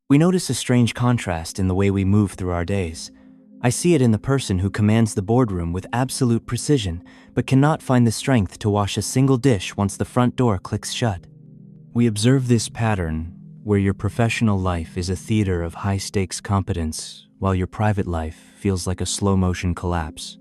We notice a strange contrast in the way we move through our days. I see it in the person who commands the boardroom with absolute precision, but cannot find the strength to wash a single dish once the front door clicks shut. We observe this pattern where your professional life is a theater of high-stakes competence, while your private life feels like a slow-motion collapse.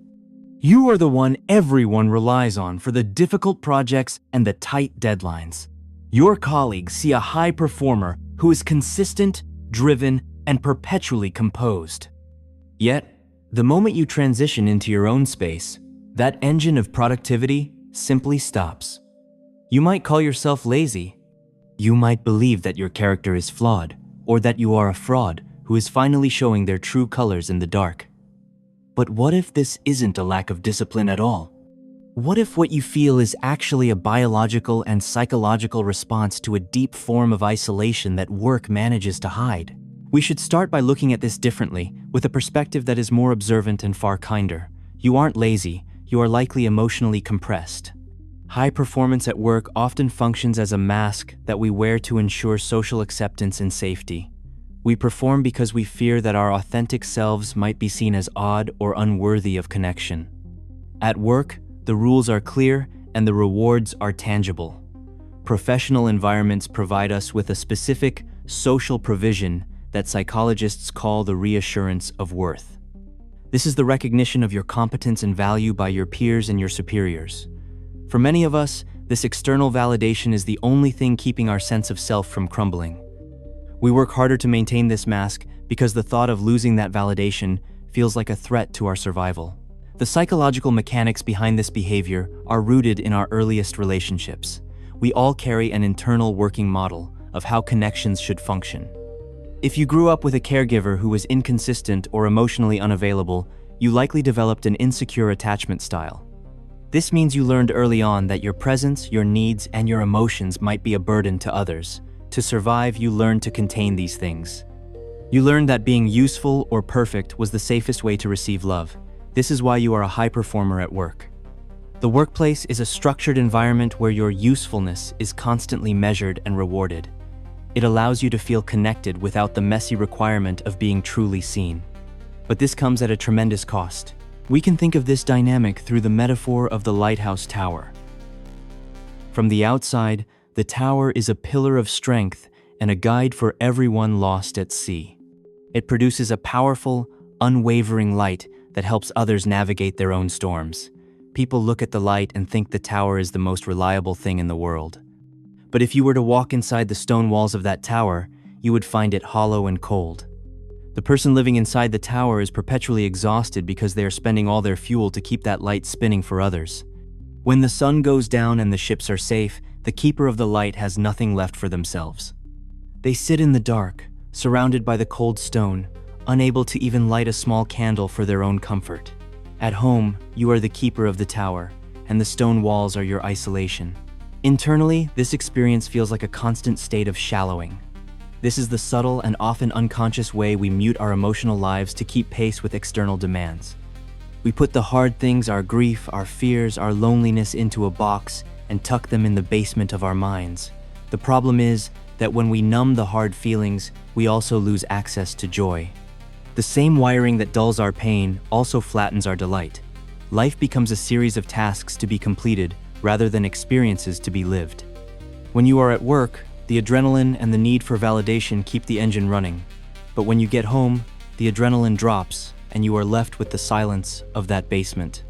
You are the one everyone relies on for the difficult projects and the tight deadlines. Your colleagues see a high performer who is consistent, driven, and perpetually composed. Yet, the moment you transition into your own space, that engine of productivity simply stops. You might call yourself lazy. You might believe that your character is flawed, or that you are a fraud who is finally showing their true colors in the dark. But what if this isn't a lack of discipline at all? What if what you feel is actually a biological and psychological response to a deep form of isolation that work manages to hide? We should start by looking at this differently, with a perspective that is more observant and far kinder. You aren't lazy, you are likely emotionally compressed. High performance at work often functions as a mask that we wear to ensure social acceptance and safety. We perform because we fear that our authentic selves might be seen as odd or unworthy of connection. At work, the rules are clear and the rewards are tangible. Professional environments provide us with a specific social provision that psychologists call the reassurance of worth. This is the recognition of your competence and value by your peers and your superiors. For many of us, this external validation is the only thing keeping our sense of self from crumbling. We work harder to maintain this mask because the thought of losing that validation feels like a threat to our survival. The psychological mechanics behind this behavior are rooted in our earliest relationships. We all carry an internal working model of how connections should function. If you grew up with a caregiver who was inconsistent or emotionally unavailable, you likely developed an insecure attachment style. This means you learned early on that your presence, your needs, and your emotions might be a burden to others. To survive, you learned to contain these things. You learned that being useful or perfect was the safest way to receive love. This is why you are a high performer at work. The workplace is a structured environment where your usefulness is constantly measured and rewarded. It allows you to feel connected without the messy requirement of being truly seen. But this comes at a tremendous cost. We can think of this dynamic through the metaphor of the lighthouse tower. From the outside, the tower is a pillar of strength and a guide for everyone lost at sea. It produces a powerful, unwavering light that helps others navigate their own storms. People look at the light and think the tower is the most reliable thing in the world. But if you were to walk inside the stone walls of that tower, you would find it hollow and cold. The person living inside the tower is perpetually exhausted because they are spending all their fuel to keep that light spinning for others. When the sun goes down and the ships are safe, the keeper of the light has nothing left for themselves. They sit in the dark, surrounded by the cold stone, unable to even light a small candle for their own comfort. At home, you are the keeper of the tower, and the stone walls are your isolation. Internally, this experience feels like a constant state of shallowing. This is the subtle and often unconscious way we mute our emotional lives to keep pace with external demands. We put the hard things, our grief, our fears, our loneliness into a box and tuck them in the basement of our minds. The problem is that when we numb the hard feelings, we also lose access to joy. The same wiring that dulls our pain also flattens our delight. Life becomes a series of tasks to be completed rather than experiences to be lived. When you are at work, the adrenaline and the need for validation keep the engine running. But when you get home, the adrenaline drops and you are left with the silence of that basement.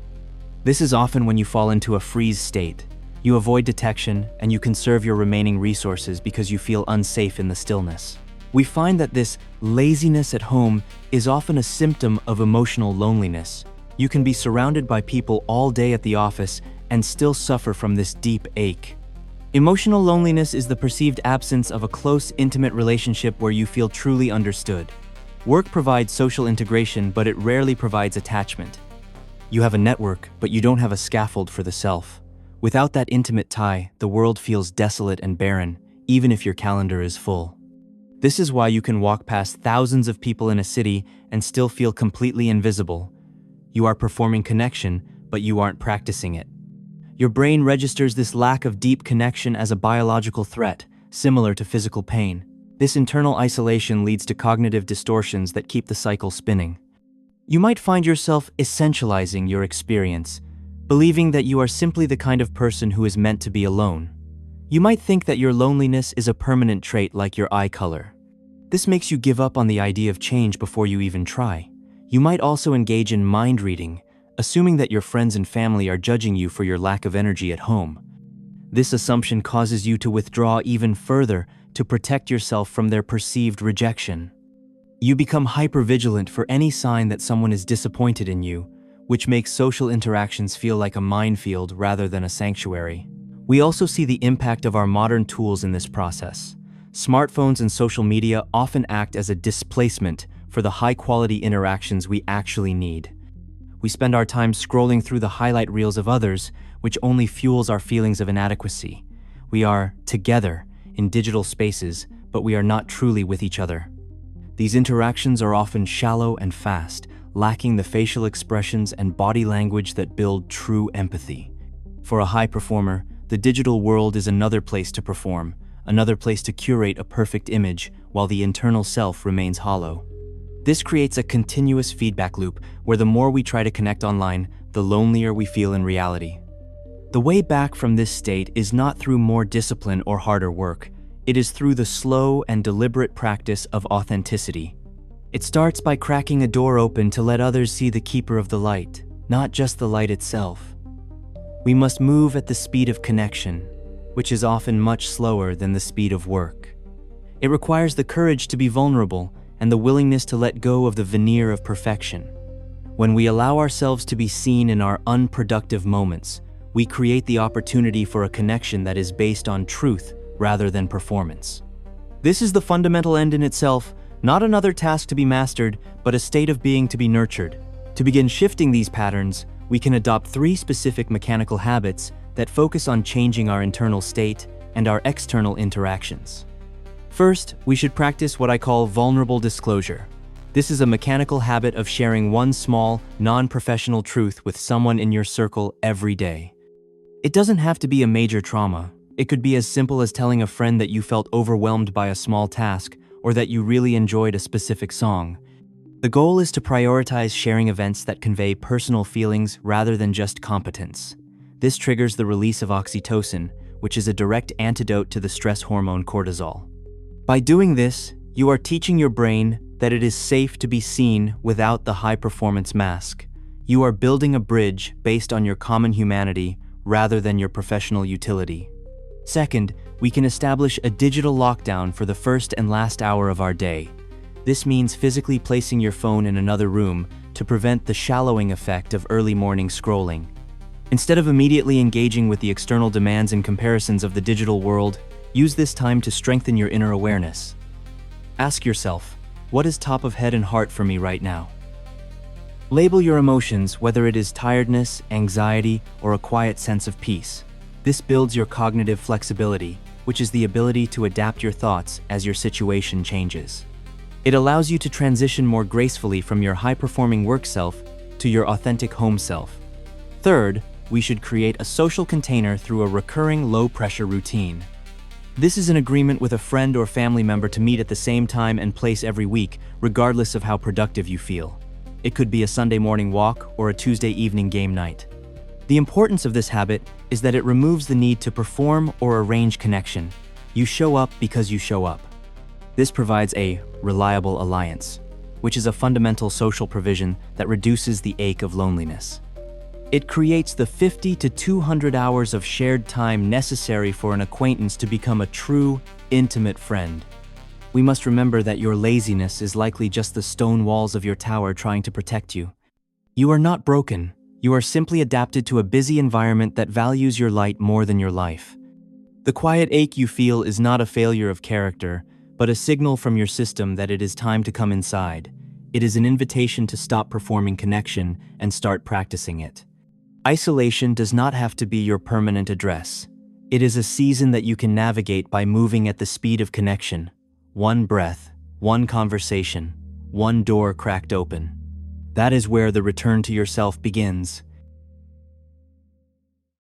This is often when you fall into a freeze state. You avoid detection and you conserve your remaining resources because you feel unsafe in the stillness. We find that this laziness at home is often a symptom of emotional loneliness. You can be surrounded by people all day at the office and still suffer from this deep ache. Emotional loneliness is the perceived absence of a close, intimate relationship where you feel truly understood. Work provides social integration, but it rarely provides attachment. You have a network, but you don't have a scaffold for the self. Without that intimate tie, the world feels desolate and barren, even if your calendar is full. This is why you can walk past thousands of people in a city and still feel completely invisible. You are performing connection, but you aren't practicing it. Your brain registers this lack of deep connection as a biological threat, similar to physical pain. This internal isolation leads to cognitive distortions that keep the cycle spinning. You might find yourself essentializing your experience, believing that you are simply the kind of person who is meant to be alone. You might think that your loneliness is a permanent trait like your eye color. This makes you give up on the idea of change before you even try. You might also engage in mind reading, assuming that your friends and family are judging you for your lack of energy at home. This assumption causes you to withdraw even further to protect yourself from their perceived rejection. You become hypervigilant for any sign that someone is disappointed in you, which makes social interactions feel like a minefield rather than a sanctuary. We also see the impact of our modern tools in this process. Smartphones and social media often act as a displacement for the high-quality interactions we actually need. We spend our time scrolling through the highlight reels of others, which only fuels our feelings of inadequacy. We are together in digital spaces, but we are not truly with each other. These interactions are often shallow and fast, lacking the facial expressions and body language that build true empathy. For a high performer, the digital world is another place to perform, another place to curate a perfect image, while the internal self remains hollow. This creates a continuous feedback loop where the more we try to connect online, the lonelier we feel in reality. The way back from this state is not through more discipline or harder work. It is through the slow and deliberate practice of authenticity. It starts by cracking a door open to let others see the keeper of the light, not just the light itself. We must move at the speed of connection, which is often much slower than the speed of work. It requires the courage to be vulnerable and the willingness to let go of the veneer of perfection. When we allow ourselves to be seen in our unproductive moments, we create the opportunity for a connection that is based on truth rather than performance. This is the fundamental end in itself, not another task to be mastered, but a state of being to be nurtured. To begin shifting these patterns, we can adopt 3 specific mechanical habits that focus on changing our internal state and our external interactions. First, we should practice what I call vulnerable disclosure. This is a mechanical habit of sharing one small, non-professional truth with someone in your circle every day. It doesn't have to be a major trauma. It could be as simple as telling a friend that you felt overwhelmed by a small task or that you really enjoyed a specific song. The goal is to prioritize sharing events that convey personal feelings rather than just competence. This triggers the release of oxytocin, which is a direct antidote to the stress hormone cortisol. By doing this, you are teaching your brain that it is safe to be seen without the high-performance mask. You are building a bridge based on your common humanity rather than your professional utility. Second, we can establish a digital lockdown for the first and last hour of our day. This means physically placing your phone in another room to prevent the shallowing effect of early morning scrolling. Instead of immediately engaging with the external demands and comparisons of the digital world, use this time to strengthen your inner awareness. Ask yourself, what is top of head and heart for me right now? Label your emotions, whether it is tiredness, anxiety, or a quiet sense of peace. This builds your cognitive flexibility, which is the ability to adapt your thoughts as your situation changes. It allows you to transition more gracefully from your high-performing work self to your authentic home self. Third, we should create a social container through a recurring low-pressure routine. This is an agreement with a friend or family member to meet at the same time and place every week, regardless of how productive you feel. It could be a Sunday morning walk or a Tuesday evening game night. The importance of this habit is that it removes the need to perform or arrange connection. You show up because you show up. This provides a reliable alliance, which is a fundamental social provision that reduces the ache of loneliness. It creates the 50 to 200 hours of shared time necessary for an acquaintance to become a true, intimate friend. We must remember that your laziness is likely just the stone walls of your tower trying to protect you. You are not broken. You are simply adapted to a busy environment that values your light more than your life. The quiet ache you feel is not a failure of character, but a signal from your system that it is time to come inside. It is an invitation to stop performing connection and start practicing it. Isolation does not have to be your permanent address. It is a season that you can navigate by moving at the speed of connection. One breath, one conversation, one door cracked open. That is where the return to yourself begins.